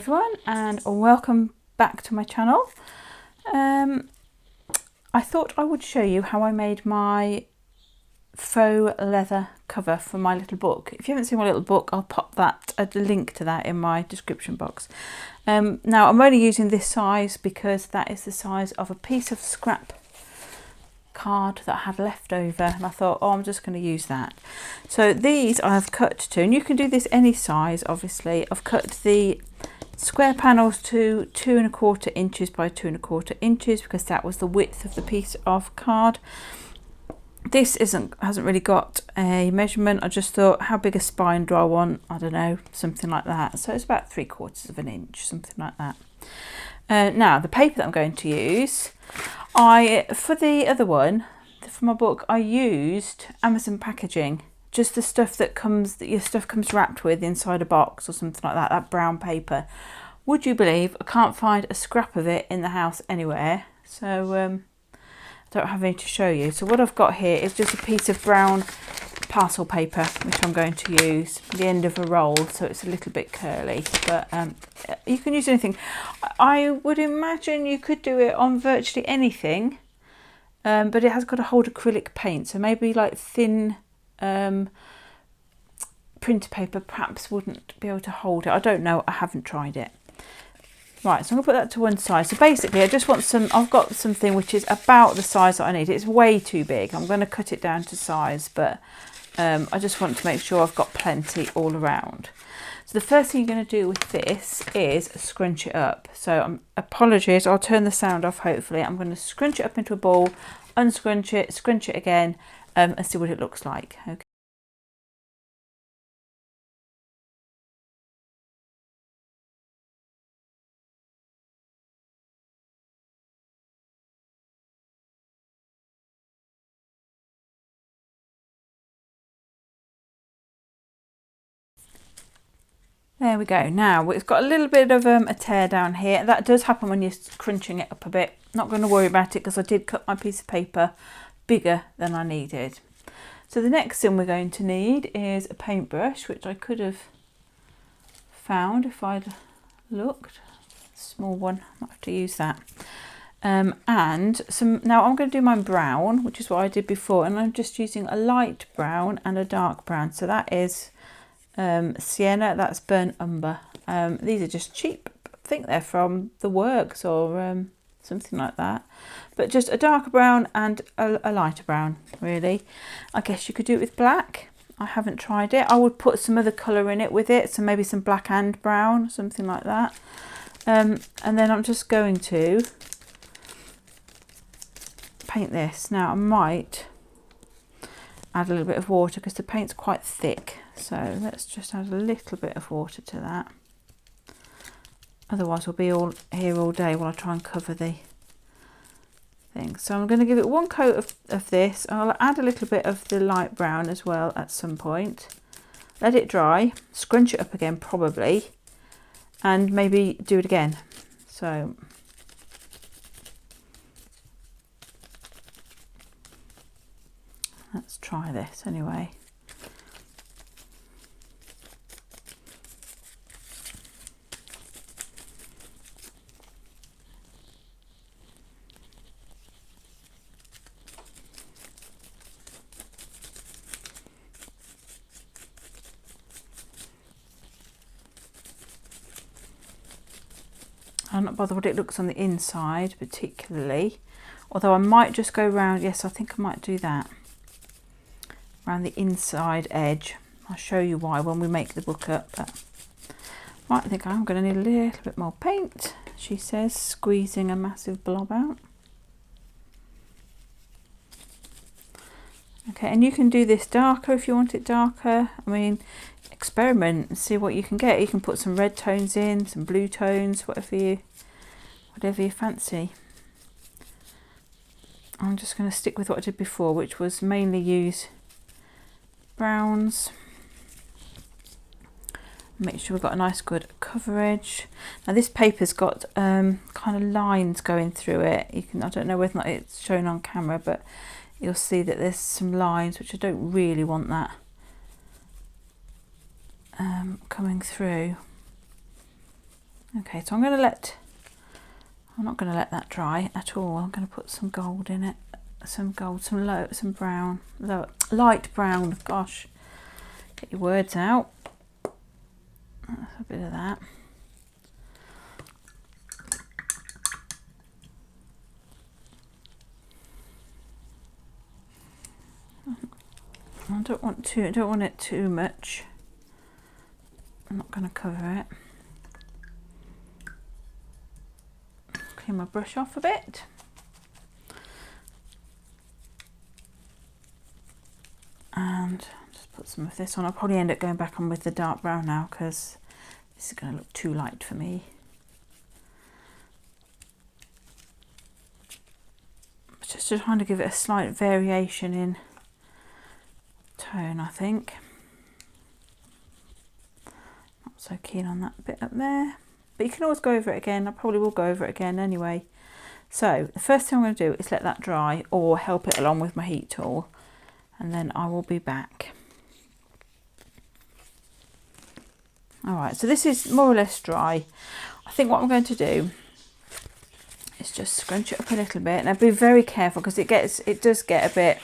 everyone, and welcome back to my channel. I thought I would show you how I made my faux leather cover for my little book. If you haven't seen my little book, I'll pop a link to that in my description box. Now I'm only using this size because that is the size of a piece of scrap card that I had left over, and I thought, oh, I'm just going to use that. So these I have cut to, and you can do this any size obviously. I've cut the square panels to 2¼ inches by 2¼ inches because that was the width of the piece of card. This hasn't really got a measurement. I just thought, how big a spine do I want? I don't know, something like that. So it's about 3/4 inch, something like that. Now the paper that I'm going to use, for the other one, for my book, I used Amazon packaging, just the stuff that your stuff comes wrapped with inside a box or something like that, that brown paper. Would you believe I can't find a scrap of it in the house anywhere, so I don't have any to show you. So what I've got here is just a piece of brown parcel paper, which I'm going to use the end of a roll, so it's a little bit curly, but you can use anything. I would imagine you could do it on virtually anything, but it has got to hold acrylic paint, so maybe like thin printer paper perhaps wouldn't be able to hold it. I don't know, I haven't tried it. Right, so I'm gonna put that to one side. So basically I just want I've got something which is about the size that I need. It's way too big. I'm going to cut it down to size, but I just want to make sure I've got plenty all around. So the first thing you're going to do with this is scrunch it up. So apologies, I'll turn the sound off hopefully. I'm going to scrunch it up into a ball, unscrunch it, scrunch it again, and see what it looks like. Okay. There we go. Now it's got a little bit of a tear down here. That does happen when you're crunching it up a bit. Not going to worry about it because I did cut my piece of paper bigger than I needed. So the next thing we're going to need is a paintbrush, which I could have found if I'd looked. Small one, I might have to use that. And some. Now I'm going to do mine brown, which is what I did before, and I'm just using a light brown and a dark brown. So that is sienna, that's burnt umber. These are just cheap. I think they're from the works or something like that, but just a darker brown and a lighter brown, really. I guess you could do it with black. I haven't tried it. I would put some other colour in it with it, so maybe some black and brown, something like that. And then I'm just going to paint this. Now I might add a little bit of water because the paint's quite thick, so let's just add a little bit of water to that. Otherwise we'll be all here all day while I try and cover the thing. So I'm going to give it one coat of this. I'll add a little bit of the light brown as well at some point. Let it dry, scrunch it up again probably, and maybe do it again. So let's try this anyway. I'm not bothered what it looks on the inside particularly, although I might just go round. Yes, I think I might do that. Around the inside edge. I'll show you why when we make the book up. But right, I think I'm going to need a little bit more paint, she says, squeezing a massive blob out. Okay, and you can do this darker if you want it darker. I mean, experiment and see what you can get. You can put some red tones in, some blue tones, whatever you fancy. I'm just going to stick with what I did before, which was mainly use browns. Make sure we've got a nice good coverage. Now this paper's got kind of lines going through it. I don't know whether or not it's shown on camera, but you'll see that there's some lines, which I don't really want that coming through. Okay, so I'm not going to let that dry at all. I'm going to put some gold in it, some gold, some brown, light brown. Gosh, get your words out. That's a bit of that. I don't want it too much. I'm not going to cover it. Clean my brush off a bit. And just put some of this on. I'll probably end up going back on with the dark brown now because this is going to look too light for me. Just trying to give it a slight variation in tone, I think. Not so keen on that bit up there, but you can always go over it again. I probably will go over it again anyway. So the first thing I'm going to do is let that dry or help it along with my heat tool, and then I will be back. All right, so this is more or less dry. I think what I'm going to do is just scrunch it up a little bit. Now be very careful because it does get a bit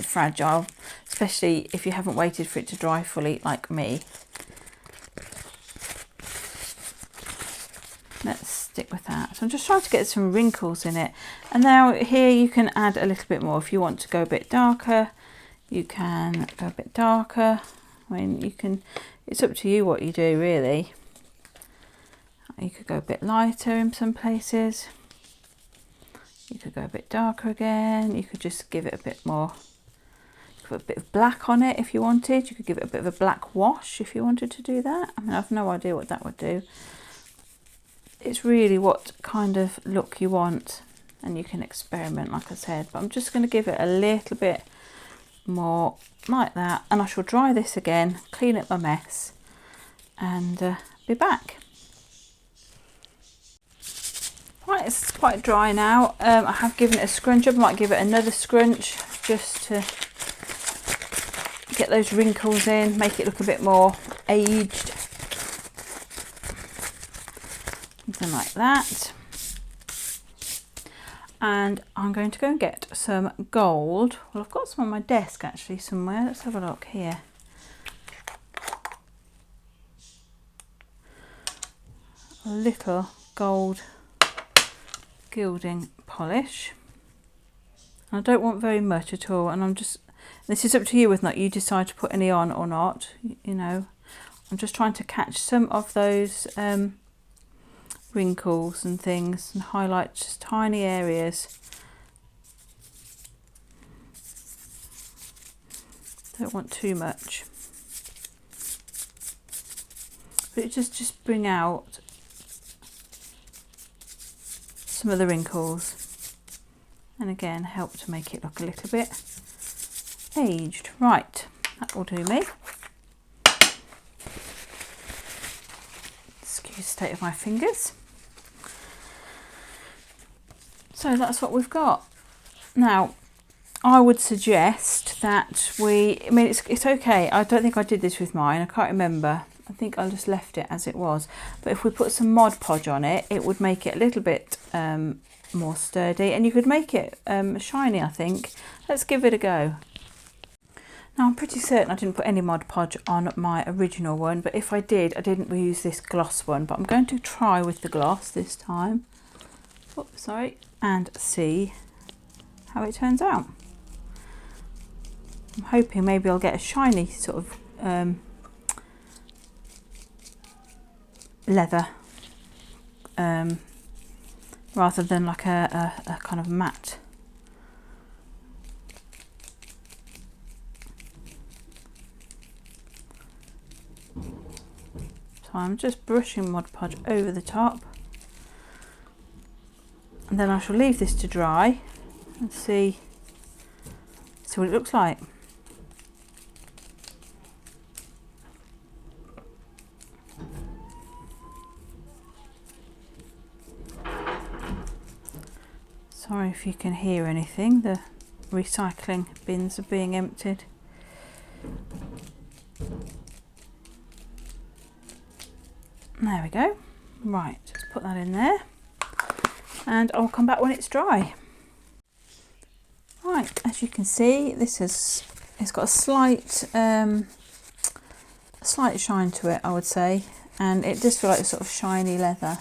fragile, especially if you haven't waited for it to dry fully like me. Let's stick with that. So I'm just trying to get some wrinkles in it. And now here you can add a little bit more. If you want to go a bit darker, you can go a bit darker. I mean, you can, it's up to you what you do really. You could go a bit lighter in some places. You could go a bit darker again. You could just give it a bit more, put a bit of black on it if you wanted. You could give it a bit of a black wash if you wanted to do that. I mean, I've no idea what that would do. It's really what kind of look you want, and you can experiment, like I said, but I'm just going to give it a little bit more like that, and I shall dry this again, clean up my mess, and be back. Right, it's quite dry now. I have given it a scrunch up. I might give it another scrunch just to get those wrinkles in, make it look a bit more aged. Something like that. And I'm going to go and get some gold. Well, I've got some on my desk actually somewhere. Let's have a look here. A little gold gilding polish. I don't want very much at all, and this is up to you whether or not you decide to put any on or not. You know, I'm just trying to catch some of those wrinkles and things and highlight just tiny areas. Don't want too much, but it just bring out some of the wrinkles, and again help to make it look a little bit aged. Right, that will do me. Excuse the state of my fingers. So that's what we've got. Now, I would suggest that I mean, it's okay. I don't think I did this with mine. I can't remember. I think I just left it as it was. But if we put some Mod Podge on it, it would make it a little bit more sturdy, and you could make it shiny, I think. Let's give it a go. Now, I'm pretty certain I didn't put any Mod Podge on my original one, but if I did, I didn't use this gloss one. But I'm going to try with the gloss this time. Oh, sorry. And see how it turns out. I'm hoping maybe I'll get a shiny sort of leather rather than like a kind of matte. So I'm just brushing Mod Podge over the top, and then I shall leave this to dry and see what it looks like. Sorry if you can hear anything, the recycling bins are being emptied. There we go. Right, just put that in there and I'll come back when it's dry. Right, as you can see, it's got a slight shine to it, I would say, and it does feel like a sort of shiny leather.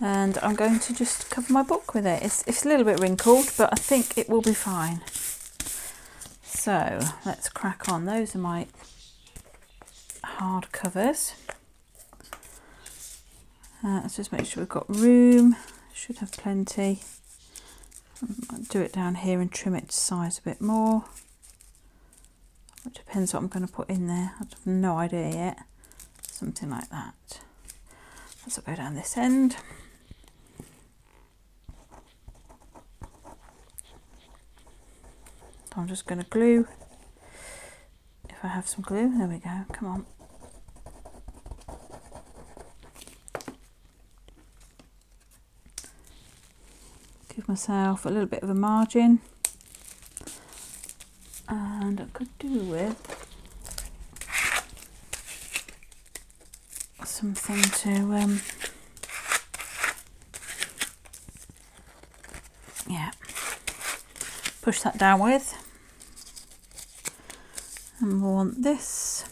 And I'm going to just cover my book with it. It's a little bit wrinkled, but I think it will be fine. So let's crack on. Those are my hard covers. Let's just make sure we've got room. Should have plenty. I'll do it down here and trim it to size a bit more. It depends what I'm going to put in there. I have no idea yet. Something like that. Let's go down this end. I'm just going to glue. If I have some glue, there we go. Come on. Give myself a little bit of a margin, and I could do with something to yeah, push that down with. And we'll want this.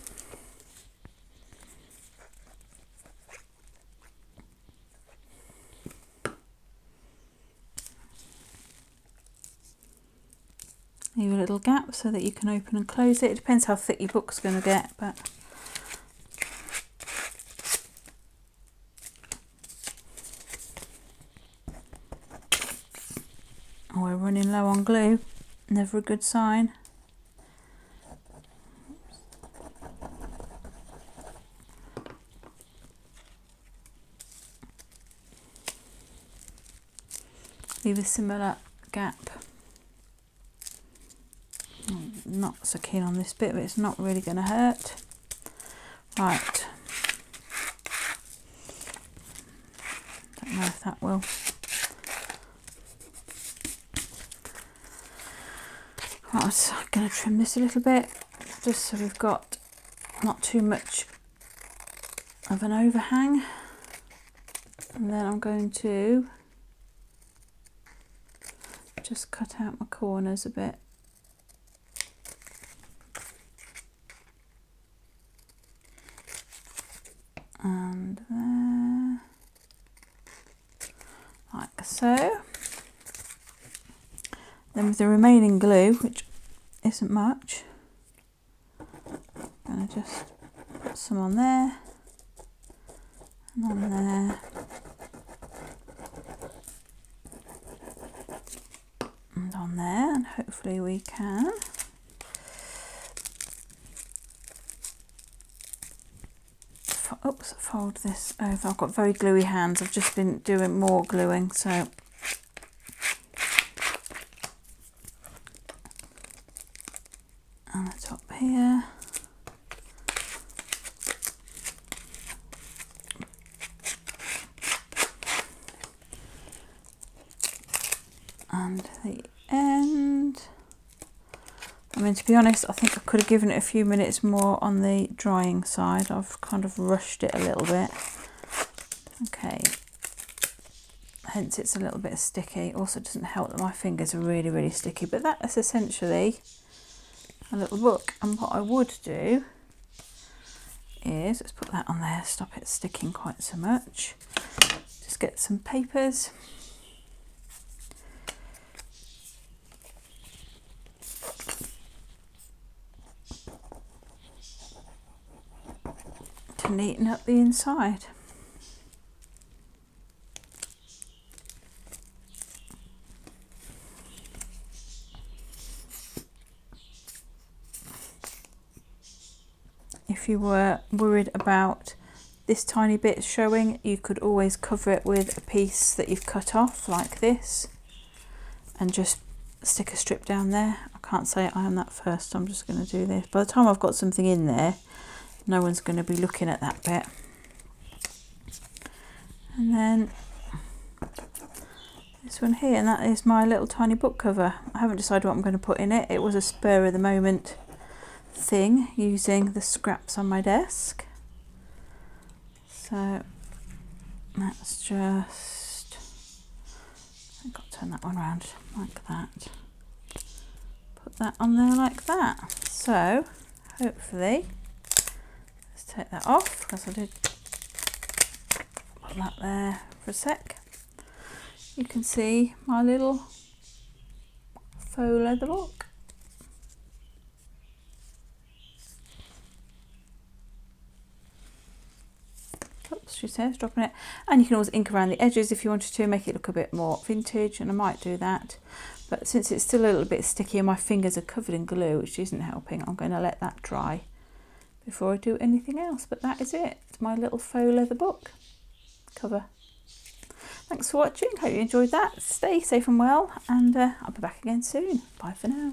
Leave a little gap so that you can open and close it. It depends how thick your book's going to get, but we're running low on glue. Never a good sign. Leave a similar gap. Not so keen on this bit, but it's not really going to hurt. Right. Don't know if that will. Right, I'm going to trim this a little bit, just so we've got not too much of an overhang. And then I'm going to just cut out my corners a bit. And there, like so. Then with the remaining glue, which isn't much, I'm going to just put some on there and on there and on there, and hopefully we can fold this over. I've got very gluey hands. I've just been doing more gluing, so on the top here. And the end. I mean, to be honest, I think I could have given it a few minutes more on the drying side. I've kind of rushed it a little bit. Okay. Hence it's a little bit sticky. Also doesn't help that my fingers are really, really sticky. But that is essentially a little book. And what I would do is, let's put that on there, stop it sticking quite so much. Just get some papers. To neaten up the inside. If you were worried about this tiny bit showing, you could always cover it with a piece that you've cut off like this and just stick a strip down there. I can't say I am that first, I'm just going to do this. By the time I've got something in there, no one's going to be looking at that bit. And then this one here, and that is my little tiny book cover. I haven't decided what I'm going to put in it. It was a spur of the moment thing using the scraps on my desk. So So let's just, I've got to turn that one around like that. Put that on there like that. So hopefully, let's take that off because I did put that there for a sec. You can see my little faux leather book. Oops, she says, dropping it. And you can always ink around the edges if you wanted to, make it look a bit more vintage, and I might do that. But since it's still a little bit sticky and my fingers are covered in glue, which isn't helping, I'm going to let that dry before I do anything else. But that is it, my little faux leather book cover. Thanks for watching, hope you enjoyed that. Stay safe and well, and I'll be back again soon. Bye for now.